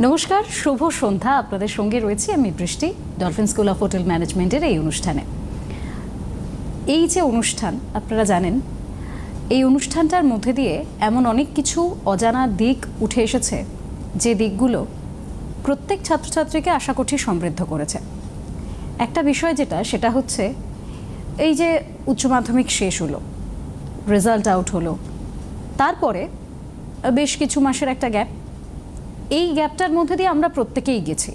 নমস্কার, শুভ সন্ধ্যা। আপনাদের সঙ্গে রয়েছি আমি বৃষ্টি, ডলফিন স্কুল অফ হোটেল ম্যানেজমেন্টের এই অনুষ্ঠানে। এই যে অনুষ্ঠান, আপনারা জানেন, এই অনুষ্ঠানটার মধ্যে দিয়ে এমন অনেক কিছু অজানা দিক উঠে এসেছে যে দিকগুলো প্রত্যেক ছাত্রছাত্রীকে আশা করছি সমৃদ্ধ করেছে। একটা বিষয় সেটা হচ্ছে এই যে উচ্চ মাধ্যমিক শেষ হলো, রেজাল্ট আউট হলো, তারপরে বেশ কিছু মাসের একটা গ্যাপ। এই গ্যাপটার মধ্যে দিয়ে আমরা প্রত্যেকেই গেছি।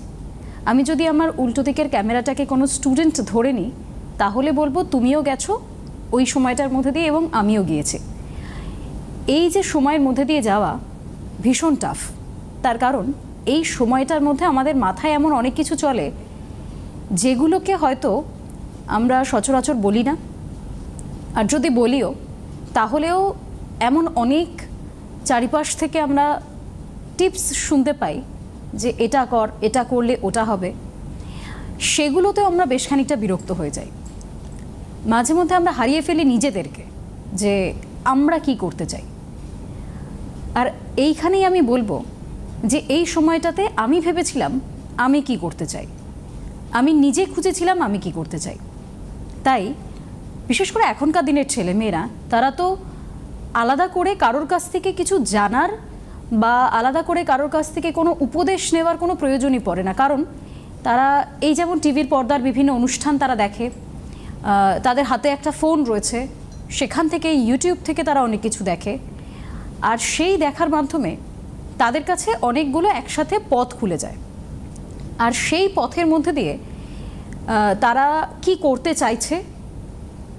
আমি যদি আমার উল্টো দিকের ক্যামেরাটাকে কোনো স্টুডেন্ট ধরে নিই, তাহলে বলবো তুমিও গেছো ওই সময়টার মধ্যে দিয়ে এবং আমিও গিয়েছি। এই যে সময়ের মধ্যে দিয়ে যাওয়া ভীষণ টাফ, তার কারণ এই সময়টার মধ্যে আমাদের মাথায় এমন অনেক কিছু চলে যেগুলোকে হয়তো আমরা সচরাচর বলি না, আর যদি বলিও তাহলেও এমন অনেক চারিপাশ থেকে আমরা টিপস শুনতে পাই যে এটা কর, এটা করলে ওটা হবে। সেগুলোতেও আমরা বেশ খানিকটা বিরক্ত হয়ে যাই। মাঝে মধ্যে আমরা হারিয়ে ফেলি নিজেদেরকে যে আমরা কি করতে চাই। আর এইখানেই আমি বলবো যে এই সময়টাতে আমি ভেবেছিলাম আমি কি করতে চাই, আমি নিজে খুঁজেছিলাম আমি কি করতে চাই। তাই বিশেষ করে এখনকার দিনের ছেলেমেয়েরা, তারা তো আলাদা করে কারোর কাছ থেকে কিছু জানার বা আলাদা করে কারোর কাছ থেকে কোনো উপদেশ নেওয়ার কোনো প্রয়োজনই পড়ে না। কারণ তারা এই যেমন টিভির পর্দার বিভিন্ন অনুষ্ঠান তারা দেখে, তাদের হাতে একটা ফোন রয়েছে, সেখান থেকে ইউটিউব থেকে তারা অনেক কিছু দেখে। আর সেই দেখার মাধ্যমে তাদের কাছে অনেকগুলো একসাথে পথ খুলে যায়। আর সেই পথের মধ্যে দিয়ে তারা কি করতে চাইছে,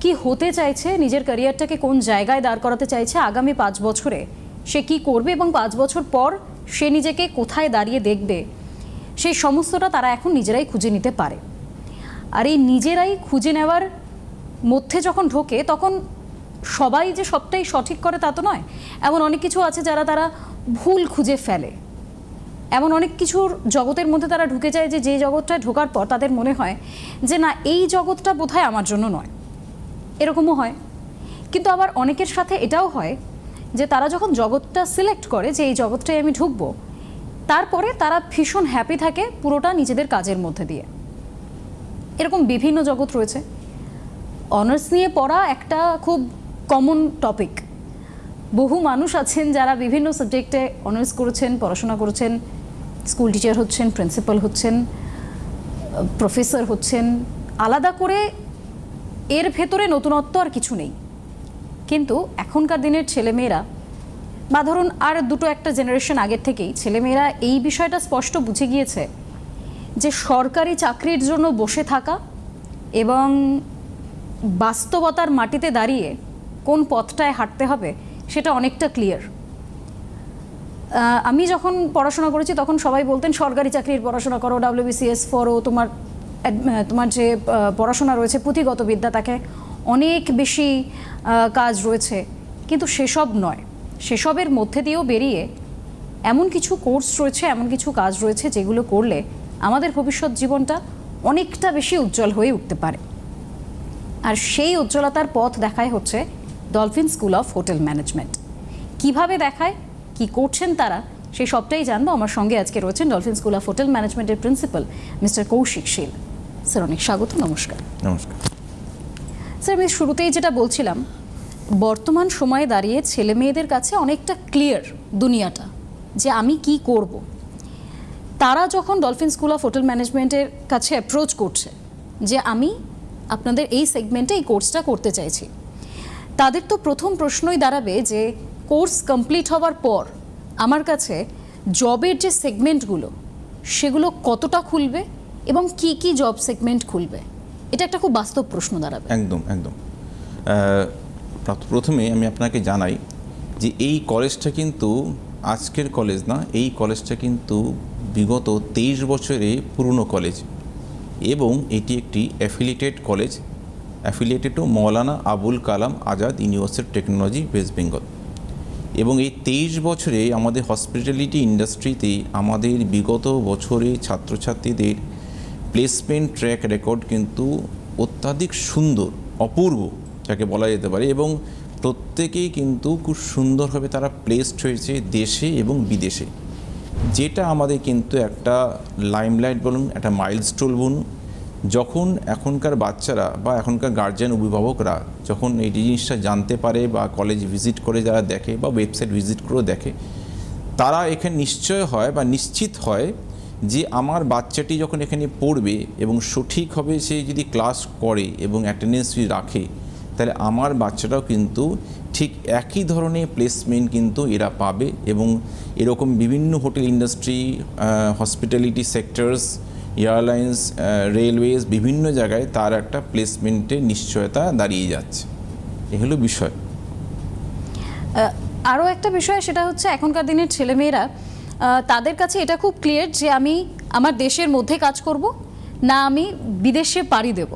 কি হতে চাইছে, নিজের ক্যারিয়ারটাকে কোন জায়গায় দাঁড় করাতে চাইছে আগামী 5 বছরে, সে কি করবে এবং 5 বছর পর সে নিজেকে কোথায় দাঁড়িয়ে দেখবে, সেই সমস্তটা তারা এখন নিজেরাই খুঁজে নিতে পারে। আর এই নিজেরাই খুঁজে নেওয়ার মধ্যে যখন ঢোকে, তখন সবাই যে সবটাই সঠিক করে তা তো নয়। এমন অনেক কিছু আছে তারা ভুল খুঁজে ফেলে। এমন অনেক কিছুর জগতের মধ্যে তারা ঢুকে যায় যে জগৎটায় ঢোকার পর তাদের মনে হয় যে না, এই জগৎটা বোধহয় আমার জন্য নয়। এরকমও হয়। কিন্তু আবার অনেকের সাথে এটাও হয় যে তারা যখন জগৎটা সিলেক্ট করে যে এই জগৎটায় আমি ঢুকবো, তারপরে তারা ভীষণ হ্যাপি থাকে পুরোটা নিজেদের কাজের মধ্যে দিয়ে। এরকম বিভিন্ন জগৎ রয়েছে। অনার্স নিয়ে পড়া একটা খুব কমন টপিক। বহু মানুষ আছেন যারা বিভিন্ন সাবজেক্টে অনার্স করেছেন, পড়াশোনা করেছেন, স্কুল টিচার হচ্ছেন, প্রিন্সিপাল হচ্ছেন, প্রফেসর হচ্ছেন। আলাদা করে এর ভেতরে নতুনত্ব আর কিছু নেই। কিন্তু এখনকার দিনের ছেলেমেয়েরা, বা ধরুন আর একটা জেনারেশন আগের থেকেই ছেলেমেয়েরা এই বিষয়টা স্পষ্ট বুঝে গিয়েছে যে সরকারি চাকরির জন্য বসে থাকা এবং বাস্তবতার মাটিতে দাঁড়িয়ে কোন পথটায় হাঁটতে হবে সেটা অনেকটা ক্লিয়ার। আমি যখন পড়াশোনা করেছি তখন সবাই বলতেন সরকারি চাকরির পড়াশোনা করো, WBCS পড়ো, তোমার যে পড়াশোনা রয়েছে পুঁথিগত বিদ্যা, তাকে অনেক বেশি কাজ রয়েছে। কিন্তু সেসব নয়। সেসবের মধ্যে দিয়েও বেরিয়ে এমন কিছু কোর্স রয়েছে, এমন কিছু কাজ রয়েছে যেগুলো করলে আমাদের ভবিষ্যৎ জীবনটা অনেকটা বেশি উজ্জ্বল হয়ে উঠতে পারে। আর সেই উজ্জ্বলতার পথ দেখায় হচ্ছে dolphin school of hotel management. কিভাবে দেখায়, কি করছেন তারা, সেই সবটাই জানবো। আমার সঙ্গে আজকে রয়েছেন ডলফিন স্কুল অফ হোটেল ম্যানেজমেন্টের প্রিন্সিপাল মিস্টার কৌশিক শীল। স্যার, অনেক স্বাগত। নমস্কার। নমস্কার স্যার, আমি শুরুতেই যেটা বলছিলাম, বর্তমান সময়ে দাঁড়িয়ে ছেলে মেয়েদের কাছে অনেকটা ক্লিয়ার দুনিয়াটা যে আমি কি করব। তারা যখন ডলফিন স্কুল অফ হোটেল ম্যানেজমেন্টের কাছে অ্যাপ্রোচ করছে যে আমি আপনাদের এই সেগমেন্টে এই কোর্সটা করতে চাইছি, তাদের তো প্রথম প্রশ্নই দাঁড়াবে যে কোর্স কমপ্লিট হওয়ার পর আমার কাছে জবের যে সেগমেন্টগুলো সেগুলো কতটা খুলবে এবং কি কি জব সেগমেন্ট খুলবে। এটা একটা খুব বাস্তব প্রশ্ন দাঁড়াবে। একদম। প্রথমে আমি আপনাকে জানাই যে এই কলেজটা কিন্তু আজকের কলেজ না, এই কলেজটা কিন্তু বিগত 23 বছরে পুরনো কলেজ এবং এটি একটি affiliated college, affiliated to Maulana Abul Kalam Azad university of technology, West Bengal. এবং এই 23 বছরে আমাদের হসপিটালিটি ইন্ডাস্ট্রিতে আমাদের বিগত বছরে ছাত্রছাত্রীদের প্লেসমেন্ট ট্র্যাক রেকর্ড কিন্তু অত্যাধিক সুন্দর, অপূর্ব যাকে বলা যেতে পারে। এবং প্রত্যেকেই কিন্তু খুব সুন্দরভাবে তারা প্লেসড হয়েছে দেশে এবং বিদেশে। যেটা আমাদের কিন্তু একটা লাইমলাইট বলুন, একটা মাইলস্টোন বলুন, যখন এখনকার বাচ্চারা বা এখনকার গার্জিয়ান অভিভাবকরা যখন এই জিনিসটা জানতে পারে বা কলেজ ভিজিট করে যারা দেখে বা ওয়েবসাইট ভিজিট করেও দেখে, তারা এখানে নিশ্চয় হয় বা নিশ্চিত হয় যে আমার বাচ্চাটি যখন এখানে পড়বে এবং সঠিকভাবে সে যদি ক্লাস করে এবং অ্যাটেন্ডেন্স রাখে, তাহলে আমার বাচ্চাটাও কিন্তু ঠিক একই ধরনের প্লেসমেন্ট কিন্তু এরা পাবে। এবং এরকম বিভিন্ন hotel industry, hospitality sectors, airlines, railways, বিভিন্ন জায়গায় তার একটা প্লেসমেন্টের নিশ্চয়তা দাঁড়িয়ে যাচ্ছে। এ হলো বিষয়। আরও একটা বিষয়, সেটা হচ্ছে এখনকার দিনের ছেলেমেয়েরা তাদের কাছে এটা খুব ক্লিয়ার যে আমি আমার দেশের মধ্যে কাজ করব না আমি বিদেশে পাড়ি দেব।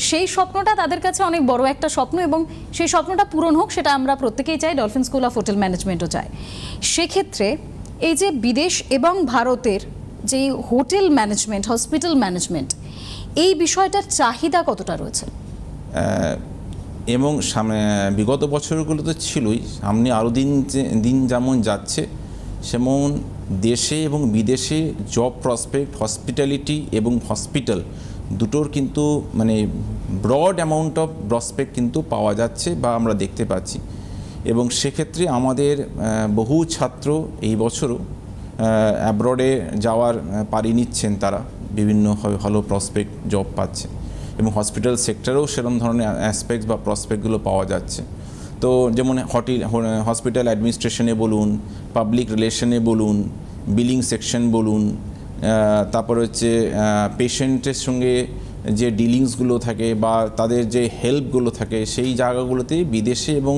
সেই স্বপ্নটা তাদের কাছে অনেক বড় একটা স্বপ্ন, এবং সেই স্বপ্নটা পূরণ হোক সেটা আমরা প্রত্যেকেই চাই, ডলফিন স্কুল অফ হোটেল ম্যানেজমেন্টও চায়। সেক্ষেত্রে এই যে বিদেশ এবং ভারতের যে হোটেল ম্যানেজমেন্ট, হসপিটাল ম্যানেজমেন্ট, এই বিষয়টার চাহিদা কতটা রয়েছে? এবং বিগত বছরগুলো তো ছিলই, সামনে আরও দিন যেমন যাচ্ছে সেমন দেশে এবং বিদেশে জব প্রসপেক্ট, হসপিটালিটি এবং হসপিটাল দুটোর কিন্তু মানে ব্রড অ্যামাউন্ট অফ প্রসপেক্ট কিন্তু পাওয়া যাচ্ছে বা আমরা দেখতে পাচ্ছি। এবং সেক্ষেত্রে আমাদের বহু ছাত্র এই বছরও অ্যাব্রডে যাওয়ার পাড়ি নিচ্ছেন, তারা বিভিন্নভাবে ভালো প্রসপেক্ট জব পাচ্ছে এবং হসপিটাল সেক্টরেও সেরকম ধরনের অ্যাসপেক্টস বা প্রসপেক্টগুলো পাওয়া যাচ্ছে। তো যেমন হসপিটাল অ্যাডমিনিস্ট্রেশনে বলুন, পাবলিক রিলেশনে বলুন, বিলিং সেকশন বলুন, তারপর হচ্ছে পেশেন্টের সঙ্গে যে ডিলিংসগুলো থাকে বা তাদের যে হেল্পগুলো থাকে, সেই জায়গাগুলোতে বিদেশে এবং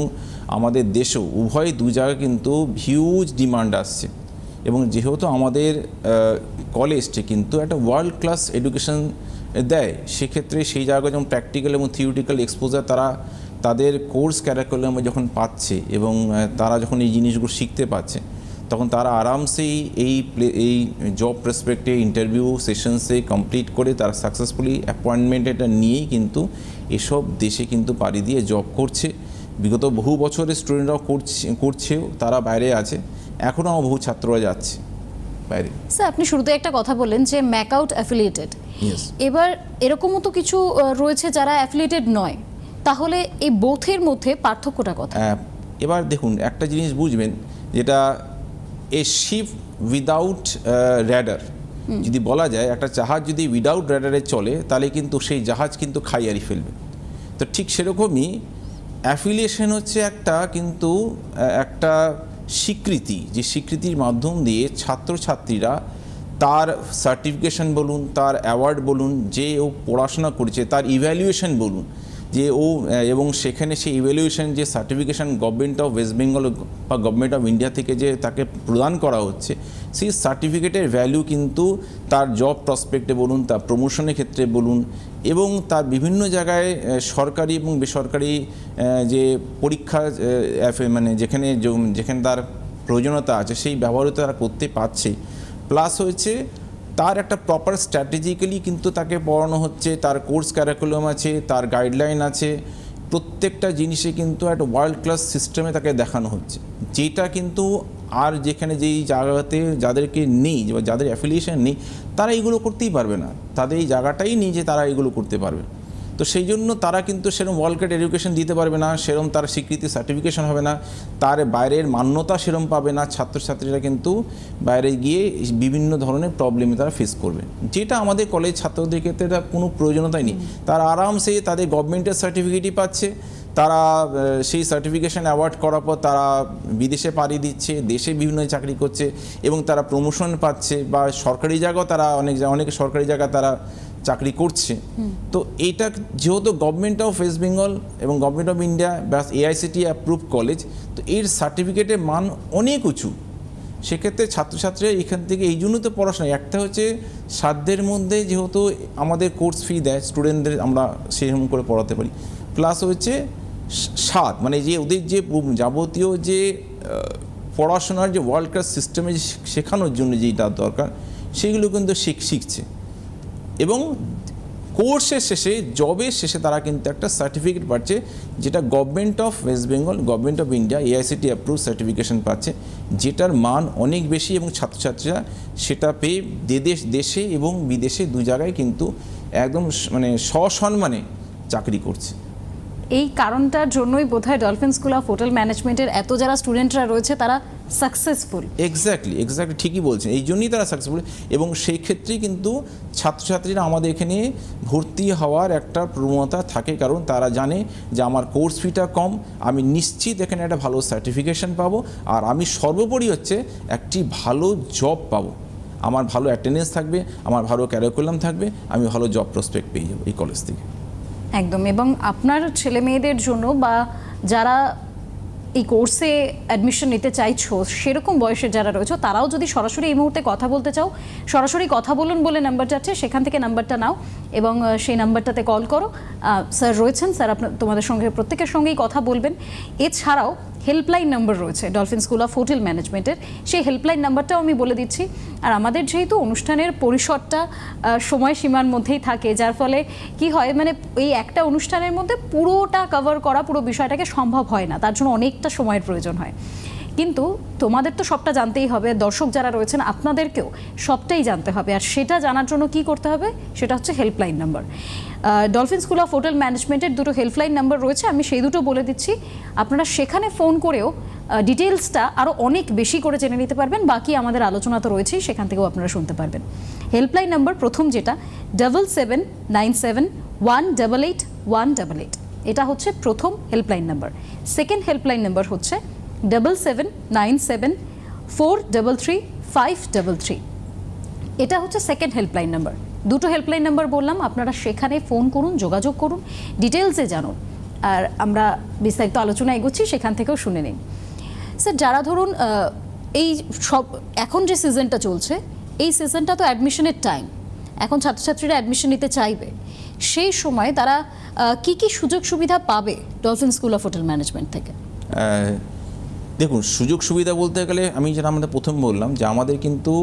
আমাদের দেশেও উভয় দু জায়গায় কিন্তু হিউজ ডিমান্ড আসছে। এবং যেহেতু আমাদের কলেজটি কিন্তু একটা ওয়ার্ল্ড ক্লাস এডুকেশন দেয়, সেক্ষেত্রে সেই জায়গায় যেমন প্র্যাকটিক্যাল এবং থিওরিটিক্যাল এক্সপোজার তারা তাদের কোর্স ক্যারিকুলামে যখন পাচ্ছে এবং তারা যখন এই জিনিসগুলো শিখতে পাচ্ছে, তখন তারা আরামসেই এই জব প্রসপেক্টে ইন্টারভিউ সেশনসে কমপ্লিট করে তারা সাকসেসফুলি অ্যাপয়েন্টমেন্ট এটা নিয়েই কিন্তু এসব দেশে কিন্তু পাড়ি দিয়ে জব করছে। বিগত বহু বছরের স্টুডেন্টরাও করছেও, তারা বাইরে আছে, এখনও আমার বহু ছাত্ররা যাচ্ছে বাইরে। স্যার, আপনি শুরুতে একটা কথা বললেন যে ম্যাকআউট অ্যাফিলিয়েটেড, এবার এরকমও তো কিছু রয়েছে যারা অ্যাফিলিয়েটেড নয়, তাহলে এই বোথের মধ্যে পার্থক্যটা কথা? এবার দেখুন, একটা জিনিস বুঝবেন, যেটা এ শিপ উইদাউট র্যাডার, যদি বলা যায় একটা জাহাজ যদি উইদাউট র্যাডারে চলে তাহলে কিন্তু সেই জাহাজ কিন্তু খাইয়ারি ফেলবে। তো ঠিক সেরকমই অ্যাফিলিয়েশন হচ্ছে একটা স্বীকৃতি, যে স্বীকৃতির মাধ্যম দিয়ে ছাত্রছাত্রীরা তার সার্টিফিকেশন বলুন, তার অ্যাওয়ার্ড বলুন, যে ও পড়াশোনা করেছে তার ইভ্যালুয়েশন বলুন, যে ও এবং সেখানে সেই ইভ্যালুয়েশন যে certification government of West Bengal বা গভর্নমেন্ট অফ ইন্ডিয়া থেকে যে তাকে প্রদান করা হচ্ছে, সেই সার্টিফিকেটের ভ্যালু কিন্তু তার জব প্রসপেক্টে বলুন, তার প্রমোশনের ক্ষেত্রে বলুন, এবং তার বিভিন্ন জায়গায় সরকারি এবং বেসরকারি যে পরীক্ষা মানে যেখানে তার প্রয়োজনীয়তা আছে সেই ব্যবহারও তারা করতে পারছে। প্লাস হয়েছে তার একটা প্রপার স্ট্র্যাটেজিক্যালি কিন্তু তাকে পড়ানো হচ্ছে, তার কোর্স ক্যারিকুলাম আছে, তার গাইডলাইন আছে, প্রত্যেকটা জিনিসে কিন্তু একটা ওয়ার্ল্ড ক্লাস সিস্টেমে তাকে দেখানো হচ্ছে, যেটা কিন্তু আর যেখানে যেই জায়গাতে যাদেরকে নেই বা যাদের অ্যাফিলিয়েশন নেই তারা এইগুলো করতেই পারবে না, তাদের এই জায়গাটাই নেই যে তারা এইগুলো করতে পারবে। তো সেই জন্য তারা কিন্তু সেরকম ওয়ার্ল্ড ক্লাস এডুকেশন দিতে পারবে না, সেরকম তার স্বীকৃতি সার্টিফিকেশন হবে না, তার বাইরের মান্যতা সেরকম পাবে না, ছাত্রছাত্রীরা কিন্তু বাইরে গিয়ে বিভিন্ন ধরনের প্রবলেমে তারা ফেস করবে, যেটা আমাদের কলেজ ছাত্রদের ক্ষেত্রে এটা কোনো প্রয়োজনীয়তাই নেই। তারা আরামসে তাদের গভর্নমেন্টের সার্টিফিকেটই পাচ্ছে, তারা সেই সার্টিফিকেশন অ্যাওয়ার্ড করার পর তারা বিদেশে পাড়ি দিচ্ছে, দেশে বিভিন্ন চাকরি করছে এবং তারা প্রমোশন পাচ্ছে, বা সরকারি জায়গাও তারা অনেক সরকারি জায়গা তারা চাকরি করছে। তো এইটা যেহেতু গভর্নমেন্ট অফ ওয়েস্ট বেঙ্গল এবং গভর্নমেন্ট অফ ইন্ডিয়া বা AICTE অ্যাপ্রুভ কলেজ, তো এর সার্টিফিকেটের মান অনেক উঁচু। সেক্ষেত্রে ছাত্রছাত্রীরা এখান থেকে এই জন্য তো পড়াশোনা, একটা হচ্ছে সাধ্যের মধ্যে যেহেতু আমাদের কোর্স ফি দেয় স্টুডেন্টদের, আমরা সেরকম করে পড়াতে পারি, প্লাস হচ্ছে স্বাদ, মানে যে ওদের যে যাবতীয় যে পড়াশোনার যে ওয়ার্ল্ড ক্লাস সিস্টেমে শেখানোর জন্য যেটা দরকার সেগুলো কিন্তু শিখছে এবং কোর্সের শেষে জবের শেষে তারা কিন্তু একটা সার্টিফিকেট পাচ্ছে, যেটা government of West Bengal, government of India AICTE approve certification পাচ্ছে, যেটার মান অনেক বেশি এবং ছাত্রছাত্রীরা সেটা পেয়ে দেশে এবং বিদেশে দু জায়গায় কিন্তু একদম মানে সসম্মানে চাকরি করছে। এই কারণটার জন্যই বোধহয় ডলফিন স্কুল অফ হোটেল ম্যানেজমেন্টের এত যারা স্টুডেন্টরা রয়েছে তারা সাকসেসফুল। এক্স্যাক্টলি ঠিকই বলছেন, এই জন্যই তারা সাকসেসফুল। এবং সেই ক্ষেত্রেই কিন্তু ছাত্রছাত্রীরা আমাদের এখানে ভর্তি হওয়ার একটা প্রবণতা থাকে, কারণ তারা জানে যে আমার কোর্স ফিটা কম, আমি নিশ্চিত এখানে একটা ভালো সার্টিফিকেশন পাবো, আর আমি সর্বোপরি হচ্ছে একটি ভালো জব পাবো, আমার ভালো অ্যাটেন্ডেন্স থাকবে, আমার ভালো ক্যারিকুলাম থাকবে, আমি ভালো জব প্রসপেক্ট পেয়ে যাবো এই কলেজ থেকে। একদম। এবং আপনার ছেলে মেয়েদের জন্য বা যারা এই কোর্সে অ্যাডমিশন নিতে চাইছো সেরকম বয়সের যারা রয়েছে, তারাও যদি সরাসরি এই মুহূর্তে কথা বলতে চাও, সরাসরি কথা বলুন বলে নাম্বারটা আছে, সেখান থেকে নাম্বারটা নাও এবং সেই নাম্বারটাতে কল করো। স্যার রয়েছেন, স্যার তোমাদের সঙ্গে প্রত্যেকের সঙ্গেই কথা বলবেন। এছাড়াও হেল্পলাইন নাম্বার রয়েছে ডলফিন স্কুল অফ হোটেল ম্যানেজমেন্টের, সেই হেল্পলাইন নাম্বারটাও আমি বলে দিচ্ছি। আর আমাদের যেহেতু অনুষ্ঠানের পরিসরটা সময়সীমার মধ্যেই থাকে, যার ফলে কি হয় মানে এই একটা অনুষ্ঠানের মধ্যে পুরোটা কভার করা, পুরো বিষয়টাকে সম্ভব হয় না, তার জন্য অনেকটা সময়ের প্রয়োজন হয়। কিন্তু তোমাদের তো সবটা জানতেই হবে, দর্শক যারা রয়েছেন আপনাদেরকেও সবটাই জানতে হবে, আর সেটা জানার জন্য কি করতে হবে সেটা হচ্ছে helpline number. Dolphin school of hotel ম্যানেজমেন্টের দুটো হেল্পলাইন নাম্বার রয়েছে, আমি সেই দুটো বলে দিচ্ছি। আপনারা সেখানে ফোন করেও ডিটেলসটা আরও অনেক বেশি করে জেনে নিতে পারবেন, বাকি আমাদের আলোচনা তো রয়েছেই, সেখান থেকেও আপনারা শুনতে পারবেন। হেল্পলাইন নাম্বার প্রথম যেটা 7797188188, এটা হচ্ছে প্রথম helpline number. Second helpline number হচ্ছে 7797433533, এটা হচ্ছে সেকেন্ড হেল্পলাইন নাম্বার। দুটো হেল্পলাইন নাম্বার বললাম, আপনারা সেখানে ফোন করুন, যোগাযোগ করুন, ডিটেলসে জানুন, আর আমরা বিস্তারিত আলোচনা এগোচ্ছি, সেখান থেকেও শুনে নিন। স্যার, যারা ধরুন এই সব এখন যে সিজনটা চলছে, এই সিজনটা তো অ্যাডমিশনের টাইম, এখন ছাত্রছাত্রীরা অ্যাডমিশন নিতে চাইবে, সেই সময় তারা কি কি সুযোগ সুবিধা পাবে dolphin school of hotel management থেকে? দেখুন, সুযোগ সুবিধা বলতে গেলে আমি যেটা আমাদের প্রথম বললাম যে আমাদের কিন্তু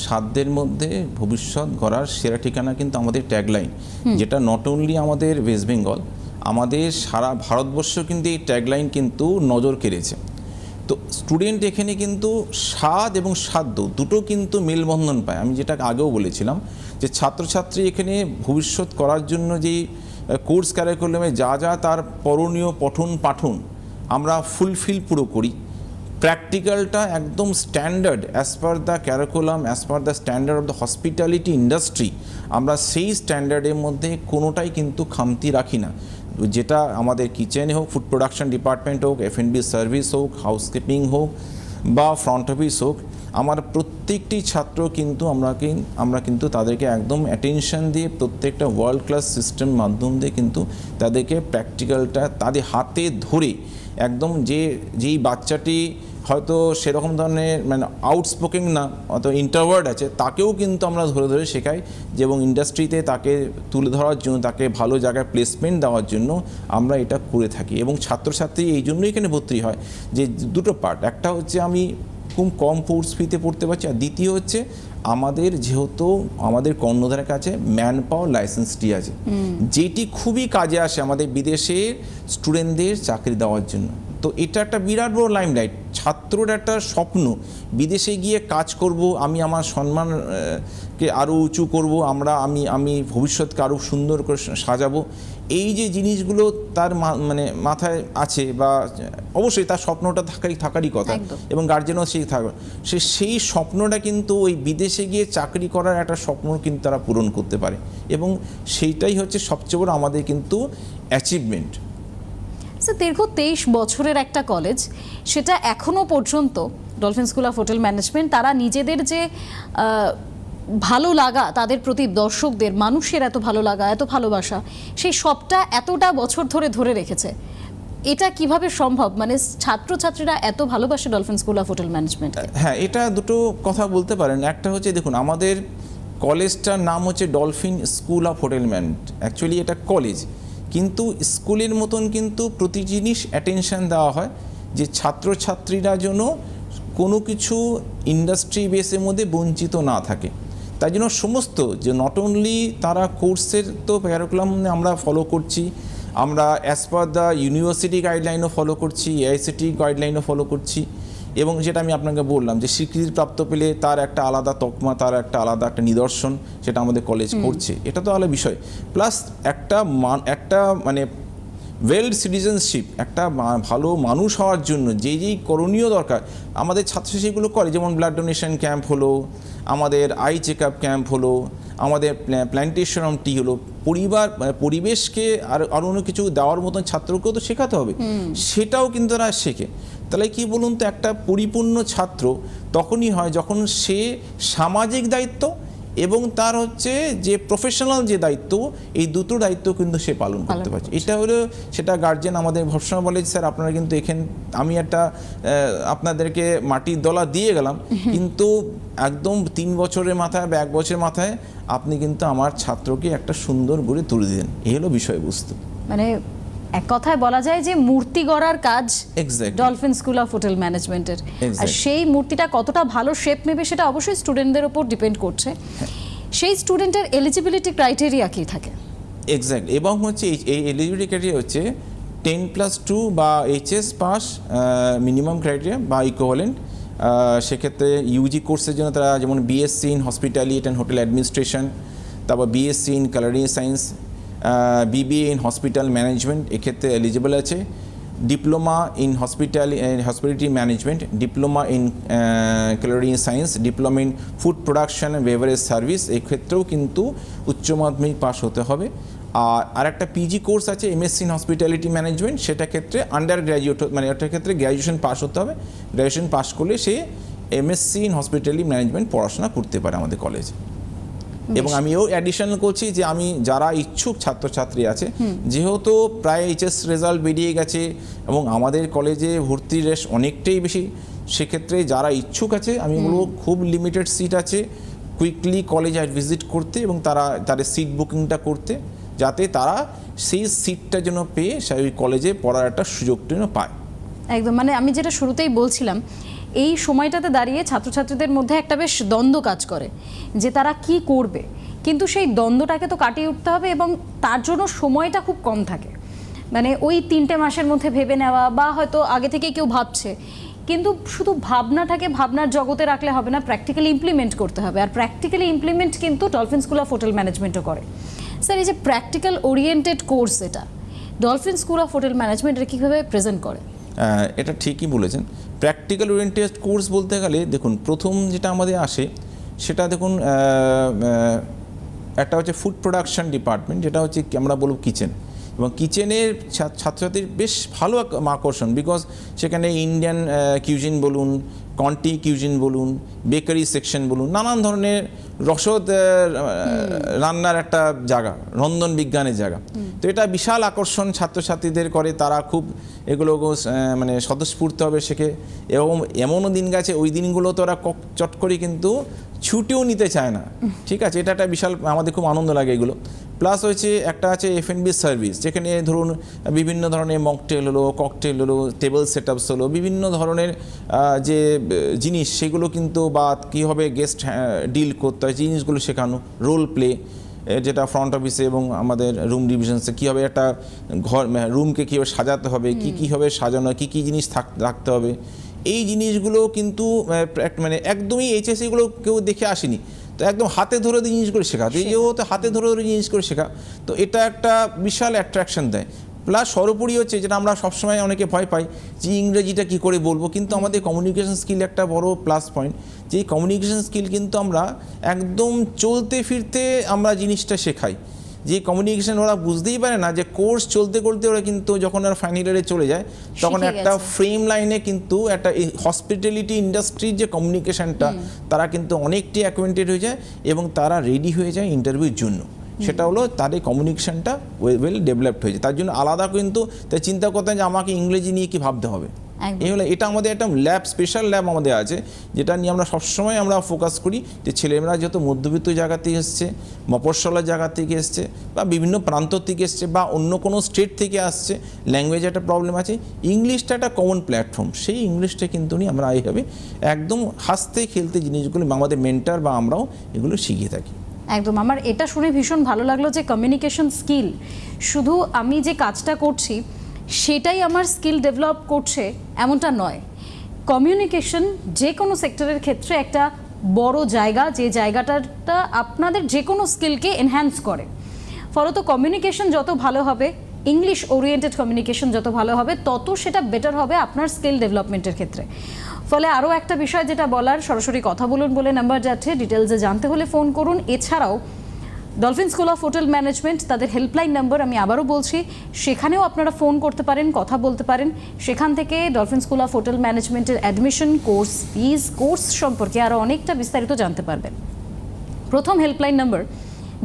সাধ্যের মধ্যে ভবিষ্যৎ গড়ার সেরা ঠিকানা কিন্তু আমাদের ট্যাগলাইন, যেটা নট অনলি আমাদের ওয়েস্ট বেঙ্গল, আমাদের সারা ভারতবর্ষ কিন্তু এই ট্যাগলাইন কিন্তু নজর কেড়েছে। তো স্টুডেন্ট এখানে কিন্তু স্বাদ এবং সাধ্য দুটো কিন্তু মেলবন্ধন পায়। আমি যেটা আগেও বলেছিলাম যে ছাত্রছাত্রী এখানে ভবিষ্যৎ করার জন্য যে কোর্স ক্যারিকুলামে যা যা তার করণীয় পঠন পাঠন আমরা ফুলফিল পুরো করি, প্র্যাকটিক্যালটা একদম standard as per the curriculum, as per the standard of the hospitality industry, আমরা সেই স্ট্যান্ডার্ডের মধ্যে কোনোটাই কিন্তু খামতি রাখি না। যেটা আমাদের কিচেনে হোক, ফুড প্রোডাকশন ডিপার্টমেন্ট হোক, F&B সার্ভিস হোক, হাউসকিপিং হোক বা ফ্রন্ট অফিস হোক, আমার প্রত্যেকটি ছাত্র কিন্তু আমরা কিন্তু তাদেরকে একদম অ্যাটেনশন দিয়ে প্রত্যেকটা ওয়ার্ল্ড ক্লাস সিস্টেম মাধ্যম দিয়ে কিন্তু তাদেরকে প্র্যাকটিক্যালটা তাদের হাতে ধরে একদম যেই বাচ্চাটি হয়তো সেরকম ধরনের মানে আউটস্পোকিং না, অত ইন্ট্রোভার্ট আছে, তাকেও কিন্তু আমরা ধরে ধরে শেখাই যে এবং ইন্ডাস্ট্রিতে তাকে তুলে ধরার জন্য, তাকে ভালো জায়গায় প্লেসমেন্ট দেওয়ার জন্য আমরা এটা করে থাকি। এবং ছাত্রছাত্রী এই জন্যই এখানে ভর্তি হয় যে দুটো পার্ট, একটা হচ্ছে আমি খুব কম কোর্স ফিতে পড়তে পারছি, আর দ্বিতীয় হচ্ছে আমাদের যেহেতু আমাদের কর্ণধারের কাছে ম্যান পাওয়ার লাইসেন্সটি আছে, যেটি খুবই কাজে আসে আমাদের বিদেশের স্টুডেন্টদের চাকরি দেওয়ার জন্য। তো এটা একটা বিরাট বড় লাইমলাইট, ছাত্রর একটা স্বপ্ন বিদেশে গিয়ে কাজ করব, আমি আমার সম্মানকে আরও উঁচু করব, আমি ভবিষ্যৎকে আরও সুন্দর করে সাজাবো, এই যে জিনিসগুলো তার মানে মাথায় আছে, বা অবশ্যই তার স্বপ্নটা থাকারই কথা, এবং গার্জেনও সেই স্বপ্নটা কিন্তু ওই বিদেশে গিয়ে চাকরি করার একটা স্বপ্ন কিন্তু তারা পূরণ করতে পারে, এবং সেইটাই হচ্ছে সবচেয়ে বড় আমাদের কিন্তু অ্যাচিভমেন্ট। স্যার, দীর্ঘ 23 বছরের একটা কলেজ, সেটা এখনও পর্যন্ত dolphin school of hotel management তারা নিজেদের যে ভালো লাগা তাদের প্রতি, দর্শকদের, মানুষের এত ভালো লাগা, এত ভালোবাসা, সেই সবটা এতটা বছর ধরে রেখেছে। এটা কিভাবে সম্ভব? মানে ছাত্রছাত্রীরা এত ভালোবাসে dolphin school of hotel management. হ্যাঁ, এটা দুটো কথা বলতে পারেন। একটা হচ্ছে দেখুন, আমাদের কলেজটার নাম হচ্ছে dolphin school of hotel management, actually এটা কলেজ, কিন্তু স্কুলের মতন কিন্তু প্রতি জিনিস অ্যাটেনশন দেওয়া হয় যে ছাত্রছাত্রীরা যেন কোনো কিছু ইন্ডাস্ট্রি বেসের মধ্যে বঞ্চিত না থাকে। তাই জন্য সমস্ত যে নট অনলি তারা কোর্সের তো প্যারাকুলাম আমরা ফলো করছি, আমরা অ্যাজ পার দ্য ইউনিভার্সিটি গাইডলাইনও ফলো করছি, এআইসিটি গাইডলাইনও ফলো করছি, এবং যেটা আমি আপনাকে বললাম যে স্বীকৃতিপ্রাপ্ত পেলে তার একটা আলাদা তকমা, তার একটা আলাদা একটা নিদর্শন, সেটা আমাদের কলেজ করছে, এটা তো আলাদা বিষয়। প্লাস একটা মানে ওয়েল সিটিজেনশিপ, একটা ভালো মানুষ হওয়ার জন্য যেই করণীয় দরকার আমাদের ছাত্র সেগুলো করে, যেমন ব্লাড ডোনেশন ক্যাম্প হলো, আমাদের আই চেক আপ ক্যাম্প হলো, আমাদের প্ল্যান্টেশন অফ টি হলো, পরিবেশকে আর অন্য কিছু দেওয়ার মতন ছাত্রকেও তো শেখাতে হবে, সেটাও কিন্তু তারা শেখে। তাহলে কি বলুন তো, একটা পরিপূর্ণ ছাত্র তখনই হয় যখন সে সামাজিক দায়িত্ব এবং তার হচ্ছে যে প্রফেশনাল যে দায়িত্ব, এই দুটো দায়িত্ব কিন্তু সে পালন করতে পারছে। এটা হলো সেটা গার্জেন আমাদের সবসময় বলে, স্যার আপনারা কিন্তু এখানে আমি একটা আপনাদেরকে মাটির দলা দিয়ে গেলাম, কিন্তু একদম 3 বছরের মাথায় বা 1 বছরের মাথায় আপনি কিন্তু আমার ছাত্রকে একটা সুন্দর গড়ে তুলে দিলেন। এই হলো বিষয়বস্তু। মানে এক কথায় বলা যায় যে মূর্তি গড়ার কাজ ডলফিন স্কুল অফ হোটেল ম্যানেজমেন্টের, আর সেই মূর্তিটা কতটা ভালো শেপ নেবে সেটা অবশ্যই স্টুডেন্টদের উপর ডিপেন্ড করছে। সেই স্টুডেন্টের এলিজিবিলিটি ক্রাইটেরিয়া কি থাকে? এক্স্যাক্ট, এবং হচ্ছে এই এলিজিবিলিটি ক্রাইটেরিয়া হচ্ছে 10+2 বা এইচএস পাস মিনিমাম ক্রাইটেরিয়া বা ইকুইভ্যালেন্ট। সেক্ষেত্রে ইউজি কোর্সের জন্য তারা যেমন BSc in hospitality and hotel administration, তারপর BSc in culinary science, BBA in hospital management এক্ষেত্রে এলিজিবল আছে, diploma in hospitality management, diploma in culinary science, diploma in food production and beverage service, এক্ষেত্রেও কিন্তু উচ্চ মাধ্যমিক পাস হতে হবে। আর একটা পিজি কোর্স আছে এমএসসি ইন হসপিটালিটি ম্যানেজমেন্ট, সেটা ক্ষেত্রে আন্ডার গ্র্যাজুয়েট মানে ওটার ক্ষেত্রে গ্র্যাজুয়েশন পাস হতে হবে। গ্র্যাজুয়েশন পাস করলে সে এমএসসি ইন হসপিটালিটি ম্যানেজমেন্ট পড়াশোনা করতে পারে আমাদের কলেজে। এবং আমিও অ্যাডিশনাল করছি যে আমি যারা ইচ্ছুক ছাত্রছাত্রী আছে, যেহেতু প্রায় এইচএস রেজাল্ট বেরিয়ে গেছে এবং আমাদের কলেজে ভর্তির রেশ অনেকটাই বেশি, সেক্ষেত্রে যারা ইচ্ছুক আছে আমি বলবো খুব লিমিটেড সিট আছে, কুইকলি কলেজ ভিজিট করতে এবং তাদের সিট বুকিংটা করতে, যাতে তারা সেই সিটটা যেন পেয়ে সেই কলেজে পড়ার একটা সুযোগটা যেন পায়। একদম, মানে আমি যেটা শুরুতেই বলছিলাম, এই সময়টাতে দাঁড়িয়ে ছাত্রছাত্রীদের মধ্যে একটা বেশ দ্বন্দ্ব কাজ করে যে তারা কি করবে, কিন্তু সেই দ্বন্দ্বটাকে তো কাটিয়ে উঠতে হবে এবং তার জন্য সময়টা খুব কম থাকে। মানে ওই 3টে মাসের মধ্যে ভেবে নেওয়া, বা হয়তো আগে থেকে কেউ ভাবছে, কিন্তু শুধু ভাবনাটাকে ভাবনার জগতে রাখলে হবে না, প্র্যাকটিক্যালি ইমপ্লিমেন্ট করতে হবে। আর প্র্যাকটিক্যালি ইমপ্লিমেন্ট কিন্তু ডলফিন স্কুল অফ হোটেল ম্যানেজমেন্টও করে। স্যার, এই যে প্র্যাকটিক্যাল ওরিয়েন্টেড কোর্স, এটা dolphin school of hotel management এটা কীভাবে প্রেজেন্ট করে? এটা ঠিকই বলেছেন। প্র্যাকটিক্যাল ওরিয়েন্টেড কোর্স বলতে গেলে দেখুন, প্রথম যেটা আমাদের আসে সেটা দেখুন, একটা হচ্ছে ফুড প্রোডাকশন ডিপার্টমেন্ট, যেটা হচ্ছে আমরা বলব কিচেন, এবং কিচেনের ছাত্রছাত্রীর বেশ ভালো আকর্ষণ, বিকজ সেখানে ইন্ডিয়ান কিউজিন বলুন, কন্টি কিউজিন বলুন, বেকারি সেকশন বলুন, নানান ধরনের রসদ রান্নার একটা জায়গা, রন্ধন বিজ্ঞানের জায়গা। তো এটা বিশাল আকর্ষণ ছাত্রছাত্রীদের করে, তারা খুব এগুলো মানে স্বতঃস্ফূর্তভাবে শেখে। এবং এমনও দিন গেছে ওই দিনগুলো তো ওরা চট করে কিন্তু ছুটিও নিতে চায় না, ঠিক আছে, এটা একটা বিশাল আমাদের খুব আনন্দ লাগে এগুলো। প্লাস হচ্ছে একটা আছে এফ&বি সার্ভিস, যেখানে ধরুন বিভিন্ন ধরনের মকটেল হলো, ককটেল হলো, টেবল সেটআপস হলো, বিভিন্ন ধরনের যে জিনিস সেগুলো কিন্তু, বা কীভাবে গেস্ট ডিল করতে হয় জিনিসগুলো শেখানো, রোল প্লে, যেটা ফ্রন্ট অফিসে এবং আমাদের রুম ডিভিশনসে কীভাবে একটা ঘর রুমকে কীভাবে সাজাতে হবে, কীভাবে সাজানো, কী জিনিস রাখতে হবে, এই জিনিসগুলো কিন্তু মানে একদমই এইচএসসিগুলো কেউ দেখে আসেনি, তো একদম হাতে ধরে জিনিসগুলো শেখা, যেহেতু হাতে ধরে জিনিসগুলো শেখা, তো এটা একটা বিশাল অ্যাট্রাকশন দেয়। প্লাস সর্বোপরি হচ্ছে যেটা আমরা সবসময় অনেকে ভয় পাই যে ইংরেজিটা কী করে বলবো, কিন্তু আমাদের কমিউনিকেশন স্কিল একটা বড় প্লাস পয়েন্ট, যে কমিউনিকেশন স্কিল কিন্তু আমরা একদম চলতে ফিরতে আমরা জিনিসটা শেখাই। যে কমিউনিকেশন ওরা বুঝতেই পারে না, যে কোর্স চলতে করতে ওরা কিন্তু যখন ওরা ফাইনাল ইয়ারে চলে যায় তখন একটা ফ্রেম লাইনে কিন্তু একটা হসপিটালিটি ইন্ডাস্ট্রির যে কমিউনিকেশনটা তারা কিন্তু অনেকটি অ্যাকোয়েন্টেড হয়ে যায় এবং তারা রেডি হয়ে যায় ইন্টারভিউর জন্য। সেটা হলো তাদের কমিউনিকেশনটা ওয়েল ডেভেলপড হয়েছে, তার জন্য আলাদা কিন্তু তাই চিন্তা করতেন যে আমাকে ইংরেজি নিয়ে কি ভাবতে হবে, একদম। এই হলো, এটা আমাদের একটা ল্যাব, স্পেশাল ল্যাব আমাদের আছে, যেটা নিয়ে আমরা সবসময় আমরা ফোকাস করি যে ছেলেমেয়েরা যেহেতু মধ্যবিত্ত জায়গা থেকে এসছে, মফস্বলের জায়গা থেকে এসছে, বা বিভিন্ন প্রান্ত থেকে এসছে, বা অন্য কোনো স্টেট থেকে আসছে, ল্যাঙ্গুয়েজে একটা প্রবলেম আছে, ইংলিশটা একটা কমন প্ল্যাটফর্ম, সেই ইংলিশটা কিন্তু নিয়ে আমরা এইভাবে একদম হাসতে খেলতে জিনিসগুলো আমাদের মেন্টার বা আমরাও এগুলো শিখিয়ে থাকি। একদম, আমার এটা শুনে ভীষণ ভালো লাগলো যে কমিউনিকেশন স্কিল শুধু আমি যে কাজটা করছি সেটাই আমার স্কিল ডেভেলপ করছে এমনটা নয়। কমিউনিকেশন যে কোনো সেক্টরের ক্ষেত্রে একটা বড় জায়গা, যে জায়গাটা আপনাদের যে কোনো স্কিলকে এনহ্যান্স করে। ফলত কমিউনিকেশন যত ভালো হবে, ইংলিশ ওরিয়েন্টেড কমিউনিকেশন যত ভালো হবে, তত সেটা বেটার হবে আপনার স্কিল ডেভেলপমেন্টের ক্ষেত্রে। ফলে আরও একটা বিষয় যেটা বলার, সরাসরি কথা বলুন বলে নাম্বার যাচ্ছে, ডিটেলসে জানতে হলে ফোন করুন। এছাড়াও dolphin school of hotel management, তাদের হেল্পলাইন নাম্বার আমি আবারও বলছি, সেখানেও আপনারা ফোন করতে পারেন, কথা বলতে পারেন। সেখান থেকে ডলফিন স্কুল অফ হোটেল ম্যানেজমেন্টের অ্যাডমিশন, কোর্স ফিজ, কোর্স সম্পর্কে আরও অনেকটা বিস্তারিত জানতে পারবেন। প্রথম হেল্পলাইন নাম্বার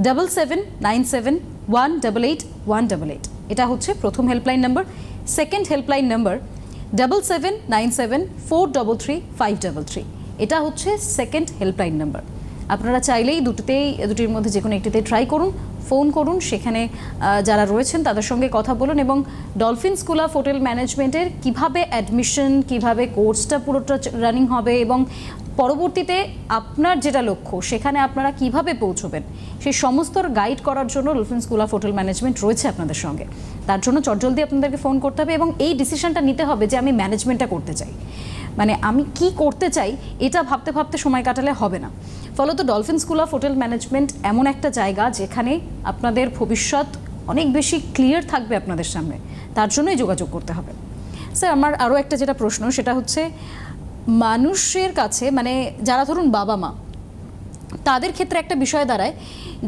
7797188188, এটা হচ্ছে প্রথম helpline number. Second helpline number 7797433533, এটা হচ্ছে সেকেন্ড হেল্পলাইন নাম্বার। আপনারা চাইলেই দুটির মধ্যে যে কোনো একটিতে ট্রাই করুন, ফোন করুন, সেখানে যারা রয়েছেন তাদের সঙ্গে কথা বলুন, এবং ডলফিন স্কুল অফ হোটেল ম্যানেজমেন্টের কিভাবে অ্যাডমিশন, কিভাবে কোর্সটা পুরোটা রানিং হবে, এবং পরবর্তীতে আপনার যেটা লক্ষ্য সেখানে আপনারা কিভাবে পৌঁছবেন, সেই সমস্ত গাইড করার জন্য dolphin school of hotel management রয়েছে আপনাদের সঙ্গে। তার জন্য চটজলদি আপনাদেরকে ফোন করতে হবে এবং এই ডিসিশনটা নিতে হবে যে আমি ম্যানেজমেন্টটা করতে চাই, মানে আমি কি করতে চাই এটা ভাবতে ভাবতে সময় কাটালে হবে না। ফলত dolphin school of hotel management এমন একটা জায়গা যেখানে আপনাদের ভবিষ্যৎ অনেক বেশি ক্লিয়ার থাকবে আপনাদের সামনে, তার জন্যই যোগাযোগ করতে হবে। স্যার, আমার আরও একটা যেটা প্রশ্ন সেটা হচ্ছে, মানুষের কাছে মানে যারা ধরুন বাবা মা, তাদের ক্ষেত্রে একটা বিষয় দাঁড়ায়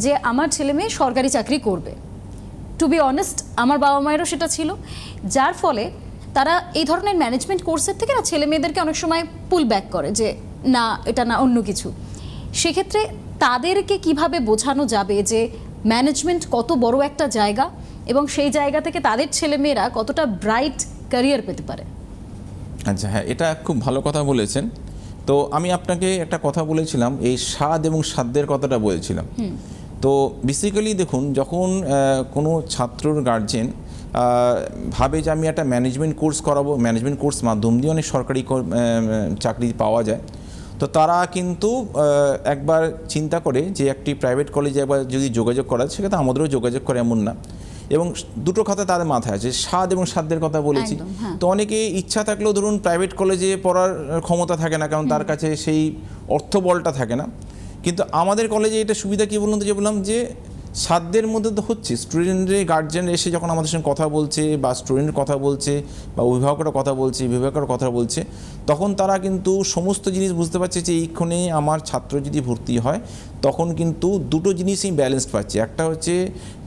যে আমার ছেলে মেয়ে সরকারি চাকরি করবে। টু বি অনেস্ট, আমার বাবা মায়েরও সেটা ছিল, যার ফলে তারা এই ধরনের ম্যানেজমেন্ট কোর্সের থেকে না ছেলে মেয়েদেরকে অনেক সময় পুল ব্যাক করে যে না, এটা না, অন্য কিছু। সেক্ষেত্রে তাদেরকে কিভাবে বোঝানো যাবে যে ম্যানেজমেন্ট কত বড় একটা জায়গা এবং সেই জায়গা থেকে তাদের ছেলেমেয়েরা কতটা ব্রাইট ক্যারিয়ার পেতে পারে? আচ্ছা, হ্যাঁ, এটা খুব ভালো কথা বলেছেন। তো আমি আপনাকে একটা কথা বলেছিলাম, এই স্বাদ এবং সাধ্যের কথাটা বলেছিলাম। তো বেসিক্যালি দেখুন, যখন কোনো ছাত্রর গার্জেন ভাবে যে আমি একটা ম্যানেজমেন্ট কোর্স করাবো, ম্যানেজমেন্ট কোর্স মাধ্যম দিয়ে অনেক সরকারি চাকরি পাওয়া যায়, তো তারা কিন্তু একবার চিন্তা করে যে একটি প্রাইভেট কলেজে একবার যদি যোগাযোগ করা, সেক্ষেত্রে আমাদেরও যোগাযোগ করে এমন না। এবং দুটো কথা তাদের মাথায় আছে, স্বাদ এবং সাধ্যের কথা বলেছি। তো অনেকে ইচ্ছা থাকলেও ধরুন প্রাইভেট কলেজে পড়ার ক্ষমতা থাকে না, কারণ তার কাছে সেই অর্থবলটা থাকে না। কিন্তু আমাদের কলেজে এটা সুবিধা কী বলুন তো, যে বললাম যে সাধ্যের মধ্যে তো হচ্ছে স্টুডেন্টের গার্জেন এসে যখন আমাদের সঙ্গে কথা বলছে, বা স্টুডেন্টের কথা বলছে, বা অভিভাবকরা কথা বলছে, বিভাগের কথা বলছে, তখন তারা কিন্তু সমস্ত জিনিস বুঝতে পারছে যে এইখানে আমার ছাত্র যদি ভর্তি হয় তখন কিন্তু দুটো জিনিসই ব্যালেন্সড পাচ্ছি। একটা হচ্ছে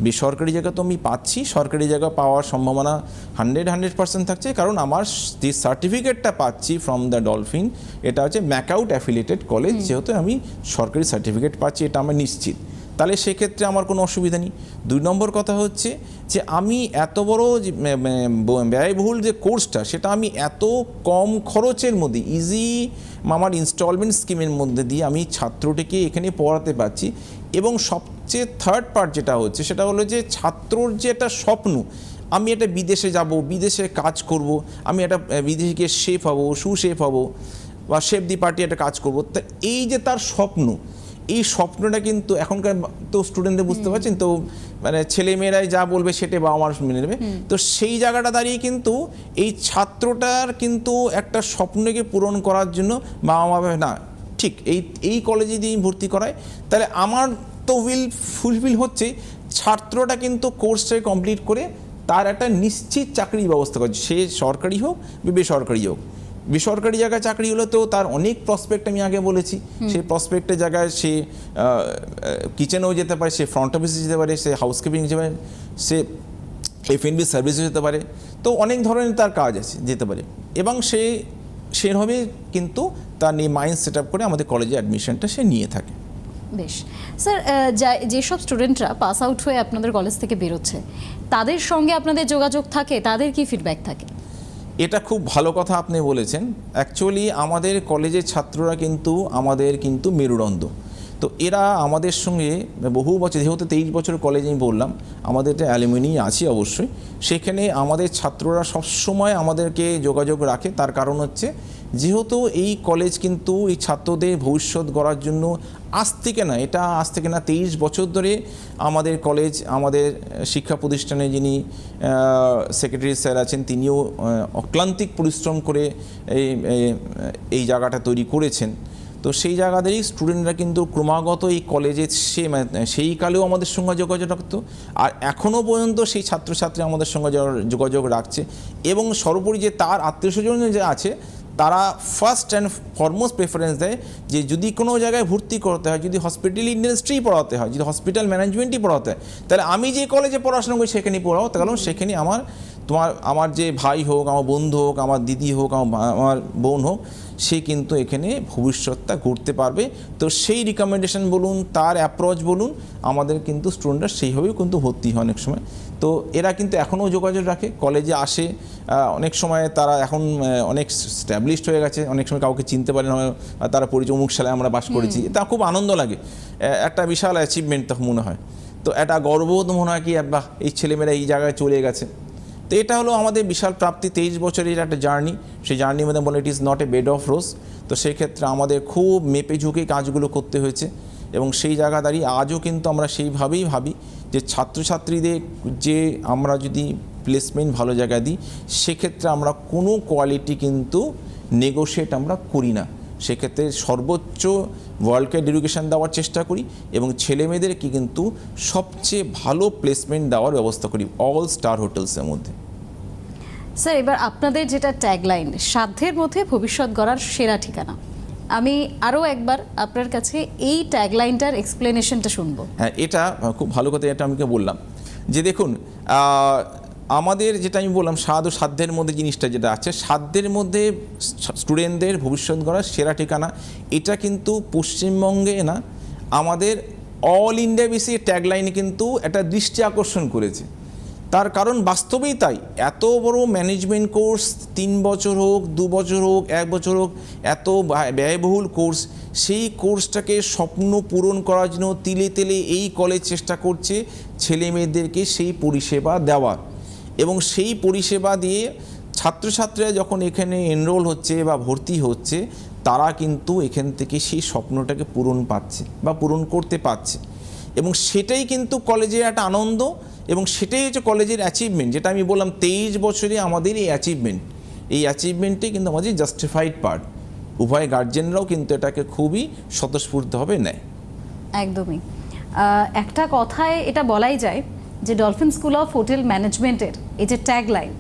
বেসরকারি জায়গা তো আমি পাচ্ছি, সরকারি জায়গা পাওয়ার সম্ভাবনা 100% থাকছে, কারণ আমার যে সার্টিফিকেটটা পাচ্ছি ফ্রম দ্য ডলফিন, এটা হচ্ছে ম্যাকআউট অ্যাফিলিয়েটেড কলেজ, যেহেতু আমি সরকারি সার্টিফিকেট পাচ্ছি, এটা আমার নিশ্চিত, তাহলে সেক্ষেত্রে আমার কোনো অসুবিধা নেই। 2 নম্বর কথা হচ্ছে যে আমি এত বড় ব্যয়বহুল যে কোর্সটা, সেটা আমি এত কম খরচের মধ্যে ইজি আমার ইনস্টলমেন্ট স্কিমের মধ্যে দিয়ে আমি ছাত্রটিকে এখানে পড়াতে পারছি। এবং সবচেয়ে থার্ড পার্ট যেটা হচ্ছে সেটা হলো যে ছাত্রর যে একটা স্বপ্ন, আমি একটা বিদেশে যাব, বিদেশে কাজ করব, আমি একটা বিদেশে গিয়ে শেফ হব, সুশেফ হব, বা শেফ দি পার্টি একটা কাজ করব, তা এই যে তার স্বপ্ন, এই স্বপ্নটা কিন্তু এখনকার তো স্টুডেন্টদের বুঝতে পারছেন তো, মানে ছেলেমেয়েরাই যা বলবে সেটাই বাবা মার মেনে নেবে। তো সেই জায়গাটা দাঁড়িয়ে কিন্তু এই ছাত্রটার কিন্তু একটা স্বপ্নকে পূরণ করার জন্য বাবা মা ভাবে না, ঠিক এই কলেজে যদি ভর্তি করায় তাহলে আমার তো ফুলফিল হচ্ছে, ছাত্রটা কিন্তু কোর্সটাকে কমপ্লিট করে তার একটা নিশ্চিত চাকরির ব্যবস্থা করছে, সে সরকারি হোক বা বেসরকারি হোক। বেসরকারি জায়গায় চাকরি হলে তো তার অনেক প্রসপেক্ট, আমি আগে বলেছি, সেই প্রসপেক্টের জায়গায় সে কিচেনেও যেতে পারে, সে ফ্রন্ট অফিসে যেতে পারে, সে হাউসকিপিং যেতে পারে, সে F&B সার্ভিসে যেতে পারে, তো অনেক ধরনের তার কাজ আছে, যেতে পারে। এবং সে সেভাবে কিন্তু তার নিয়ে মাইন্ড সেট আপ করে আমাদের কলেজে অ্যাডমিশনটা সে নিয়ে থাকে। বেশ স্যার, যেসব স্টুডেন্টরা পাস আউট হয়ে আপনাদের কলেজ থেকে বেরোচ্ছে, তাদের সঙ্গে আপনাদের যোগাযোগ থাকে, তাদের কি ফিডব্যাক থাকে? এটা খুব ভালো কথা আপনি বলেছেন। অ্যাকচুয়ালি আমাদের কলেজের ছাত্ররা কিন্তু আমাদের কিন্তু মেরুদণ্ড। তো এরা আমাদের সঙ্গে বহু বছর, যেহেতু 23 বছর কলেজে আমি বললাম, আমাদের একটা অ্যালুমিনি আছে অবশ্যই, সেখানে আমাদের ছাত্ররা সবসময় আমাদেরকে যোগাযোগ রাখে। তার কারণ হচ্ছে যেহেতু এই কলেজ কিন্তু এই ছাত্রদের ভবিষ্যৎ গড়ার জন্য আজ থেকে না 23 বছর ধরে আমাদের কলেজ, আমাদের শিক্ষা প্রতিষ্ঠানে যিনি সেক্রেটারি স্যার আছেন, তিনিও অক্লান্তিক পরিশ্রম করে এই জায়গাটা তৈরি করেছেন। তো সেই জায়গাতেই স্টুডেন্টরা কিন্তু ক্রমাগত এই কলেজে সেই কালেও আমাদের সঙ্গে যোগাযোগ রাখতো, আর এখনও পর্যন্ত সেই ছাত্রছাত্রী আমাদের সঙ্গে যোগাযোগ রাখছে। এবং সর্বোপরি যে তার আত্মীয়স্বজন যে আছে, তারা ফার্স্ট অ্যান্ড ফরমোস্ট প্রেফারেন্স দেয় যে যদি কোনো জায়গায় ভর্তি করতে হয়, যদি হসপিটাল ইন্ডাস্ট্রি পড়াতে হয়, যদি হসপিটাল ম্যানেজমেন্টই পড়াতে হয়, তাহলে আমি যে কলেজে পড়াশোনা করি সেখানেই পড়াও, কারণ সেখানে আমার যে ভাই হোক, আমার বন্ধু হোক, আমার দিদি হোক, আমার বোন হোক, সে কিন্তু এখানে ভবিষ্যৎটা গড়তে পারবে। তো সেই রিকমেন্ডেশন বলুন, তার অ্যাপ্রোচ বলুন, আমাদের কিন্তু স্টুডেন্টরা সেইভাবেই কিন্তু ভর্তি হয় অনেক সময়। তো এরা কিন্তু এখনও যোগাযোগ রাখে, কলেজে আসে। অনেক সময় তারা এখন অনেক স্ট্যাবলিশড হয়ে গেছে, অনেক সময় কাউকে চিনতে পারে না, তারা পরিচয় অমুক সালে আমরা বাস করেছি। তা খুব আনন্দ লাগে, একটা বিশাল অ্যাচিভমেন্ট তখন মনে হয়। তো একটা গর্ববোধ মনে হয় কি, বাহ, এই ছেলেমেয়েরা এই জায়গায় চলে গেছে। তো এটা হলো আমাদের বিশাল প্রাপ্তি, 23 বছরের একটা জার্নি। সেই জার্নির মধ্যে বলে it is not a bed of rose. তো সেই ক্ষেত্রে আমাদের খুব মেপে ঝুঁকে কাজগুলো করতে হয়েছে, এবং সেই জায়গা দাঁড়িয়ে আজও কিন্তু আমরা সেইভাবেই ভাবি যে ছাত্রছাত্রীদের যে আমরা যদি প্লেসমেন্ট ভালো জায়গায় দিই, সেক্ষেত্রে আমরা কোনো কোয়ালিটি কিন্তু নেগোশিয়েট আমরা করি না। সেক্ষেত্রে সর্বোচ্চ ওয়ার্ল্ড-ক্লাস এডুকেশন দেওয়ার চেষ্টা করি, এবং ছেলেমেয়েদেরকে কিন্তু সবচেয়ে ভালো প্লেসমেন্ট দেওয়ার ব্যবস্থা করি অল স্টার হোটেলসের মধ্যে। স্যার, এবার আপনাদের যেটা ট্যাগলাইন, সাধ্যের মধ্যে ভবিষ্যৎ গড়ার সেরা ঠিকানা, আমি আরও একবার আপনার কাছে এই ট্যাগলাইনটার এক্সপ্লেনেশনটা শুনবো। হ্যাঁ, এটা খুব ভালো কথা, এটা আমি বললাম যে দেখুন, আমাদের যেটা আমি বললাম সাধ্যের মধ্যে জিনিসটা যেটা আছে, সাধ্যের মধ্যে স্টুডেন্টদের ভবিষ্যৎ গড়ার সেরা ঠিকানা, এটা কিন্তু পশ্চিমবঙ্গে না, আমাদের অল ইন্ডিয়া বেসি ট্যাগলাইনে কিন্তু একটা দৃষ্টি আকর্ষণ করেছে। তার কারণ বাস্তবেই তাই, এত বড় ম্যানেজমেন্ট কোর্স, 3 বছর হোক, 2 বছর হোক, 1 বছর হোক, এত ব্যয়বহুল কোর্স, সেই কোর্সটাকে স্বপ্ন পূরণ করার জন্য তিলে তিলে এই কলেজ চেষ্টা করছে ছেলে মেয়েদেরকে সেই পরিষেবা দেওয়ার। এবং সেই পরিষেবা দিয়ে ছাত্রছাত্রীরা যখন এখানে এনরোল হচ্ছে বা ভর্তি হচ্ছে, তারা কিন্তু এখান থেকে সেই স্বপ্নটাকে পূরণ করতে পারছে। এবং সেটাই কিন্তু কলেজের একটা আনন্দ, এবং সেটাই হচ্ছে কলেজের অ্যাচিভমেন্ট। যেটা আমি বললাম 23 বছরে আমাদের এই অ্যাচিভমেন্টটাই কিন্তু আমাদের জাস্টিফাইড পার্ট। উভয় গার্জেনরাও কিন্তু এটাকে খুবই স্বতঃস্ফূর্তভাবে নেয়। একদমই। একটা কথায় এটা বলাই যায় যে ডলফিন স্কুল অফ হোটেল ম্যানেজমেন্টের এই যে ট্যাগলাইন,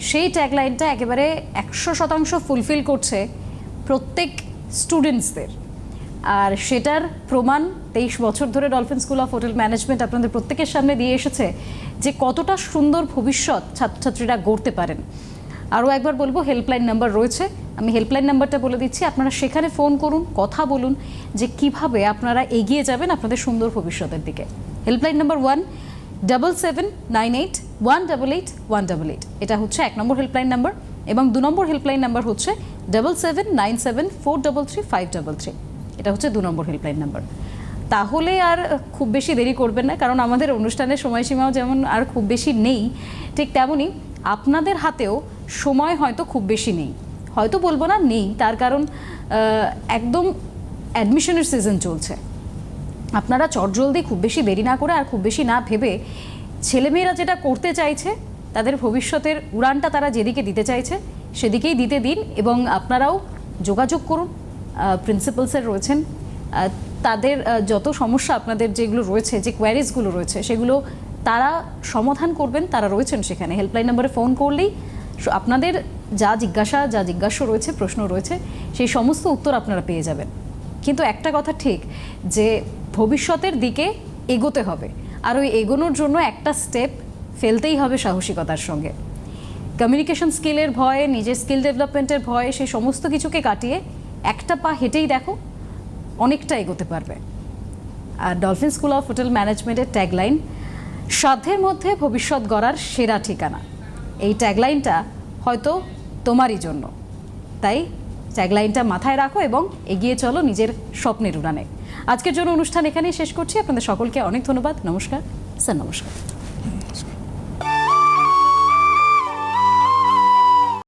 সেই ট্যাগলাইনটা একেবারে 100% ফুলফিল করছে প্রত্যেক স্টুডেন্টসদের। আর সেটার প্রমাণ 23 বছর ধরে dolphin school of hotel management আপনাদের প্রত্যেকের সামনে দিয়ে এসেছে যে কতটা সুন্দর ভবিষ্যৎ ছাত্রছাত্রীরা গড়তে পারেন। আরও একবার বলবো, হেল্পলাইন নাম্বার রয়েছে, আমি হেল্পলাইন নাম্বারটা বলে দিচ্ছি, আপনারা সেখানে ফোন করুন, কথা বলুন যে কিভাবে আপনারা এগিয়ে যাবেন আপনাদের সুন্দর ভবিষ্যতের দিকে। হেল্পলাইন নাম্বার 17798188188, এটা হচ্ছে 1 নম্বর হেল্পলাইন নাম্বার, এবং 2 নম্বর হেল্পলাইন নাম্বার হচ্ছে 7797433533, এটা হচ্ছে 2 নম্বর হেল্পলাইন নাম্বার। তাহলে আর খুব বেশি দেরি করবেন না, কারণ আমাদের অনুষ্ঠানের সময়সীমাও যেমন আর খুব বেশি নেই, ঠিক তেমনই আপনাদের হাতেও সময় হয়তো খুব বেশি নেই, হয়তো বলবো না নেই, তার কারণ একদম অ্যাডমিশনের সিজন চলছে। আপনারা চটজলদি খুব বেশি দেরি না করে আর খুব বেশি না ভেবে ছেলেমেয়েরা যেটা করতে চাইছে, তাদের ভবিষ্যতের উড়ানটা তারা যেদিকে দিতে চাইছে সেদিকেই দিতে দিন, এবং আপনারাও যোগাযোগ করুন। প্রিন্সিপাল স্যার রয়েছেন, তাদের যত সমস্যা আপনাদের যেগুলো রয়েছে, যে কোয়ারিজগুলো রয়েছে, সেগুলো তারা সমাধান করবেন, তারা রয়েছেন সেখানে। হেল্পলাইন নম্বরে ফোন করলেই আপনাদের যা জিজ্ঞাসা রয়েছে, প্রশ্ন রয়েছে, সেই সমস্ত উত্তর আপনারা পেয়ে যাবেন। কিন্তু একটা কথা ঠিক, যে ভবিষ্যতের দিকে এগোতে হবে, আর ওই এগোনোর জন্য একটা স্টেপ ফেলতেই হবে সাহসিকতার সঙ্গে। কমিউনিকেশন স্কিলের ভয়, নিজের স্কিল ডেভেলপমেন্টের ভয়, সেই সমস্ত কিছুকে কাটিয়ে একটা পা হেঁটেই দেখো, অনেকটা এগোতে পারবে। আর ডলফিন স্কুল অফ হোটেল ম্যানেজমেন্টের ট্যাগলাইন, সাধ্যের মধ্যে ভবিষ্যৎ গড়ার সেরা ঠিকানা, এই ট্যাগলাইনটা হয়তো তোমারই জন্য। তাই ট্যাগলাইনটা মাথায় রাখো এবং এগিয়ে চলো নিজের স্বপ্নের উড়ানে। আজকের জন্য অনুষ্ঠান এখানেই শেষ করছি। আপনাদের সকলকে অনেক ধন্যবাদ। নমস্কার স্যার। নমস্কার।